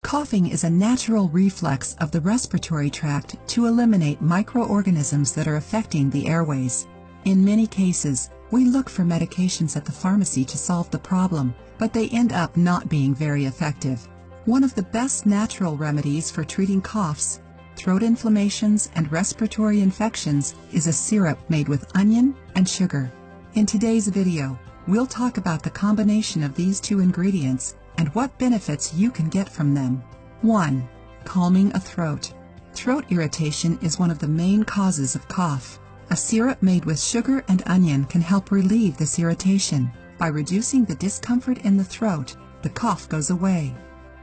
Coughing is a natural reflex of the respiratory tract to eliminate microorganisms that are affecting the airways. In many cases, we look for medications at the pharmacy to solve the problem, but they end up not being very effective. One of the best natural remedies for treating coughs, throat inflammations, and respiratory infections is a syrup made with onion and sugar. In today's video, we'll talk about the combination of these two ingredients and what benefits you can get from them. 1. Calming a throat. Throat irritation is one of the main causes of cough. A syrup made with sugar and onion can help relieve this irritation. By reducing the discomfort in the throat, the cough goes away.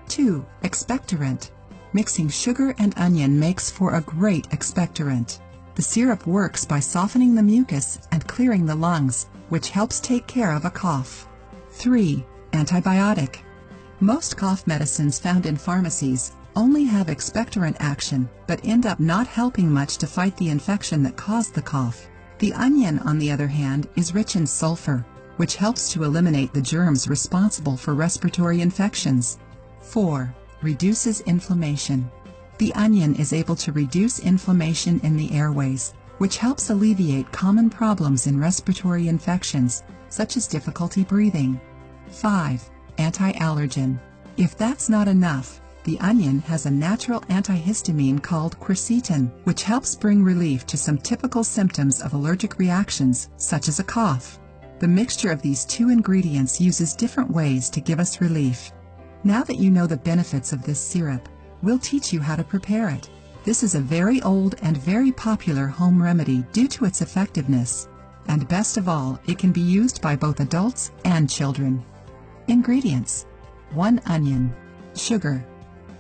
2. Expectorant. Mixing sugar and onion makes for a great expectorant. The syrup works by softening the mucus and clearing the lungs, which helps take care of a cough. 3. Antibiotic. Most cough medicines found in pharmacies only have expectorant action, but end up not helping much to fight the infection that caused the cough. The onion, on the other hand, is rich in sulfur, which helps to eliminate the germs responsible for respiratory infections. 4. Reduces inflammation. The onion is able to reduce inflammation in the airways, which helps alleviate common problems in respiratory infections, such as difficulty breathing. 5. Anti-allergen. If that's not enough, the onion has a natural antihistamine called quercetin, which helps bring relief to some typical symptoms of allergic reactions, such as a cough. The mixture of these two ingredients uses different ways to give us relief. Now that you know the benefits of this syrup, we'll teach you how to prepare it. This is a very old and very popular home remedy due to its effectiveness. And best of all, it can be used by both adults and children. Ingredients: 1 onion. Sugar.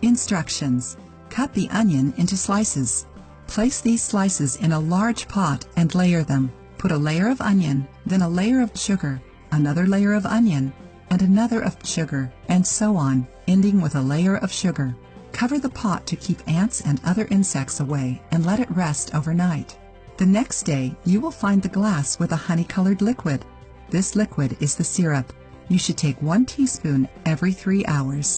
Instructions: cut the onion into slices. Place these slices in a large pot and layer them. Put a layer of onion, then a layer of sugar, another layer of onion, and another of sugar, and so on, ending with a layer of sugar. Cover the pot to keep ants and other insects away and let it rest overnight. The next day, you will find the glass with a honey-colored liquid. This liquid is the syrup. You should take 1 teaspoon every 3 hours.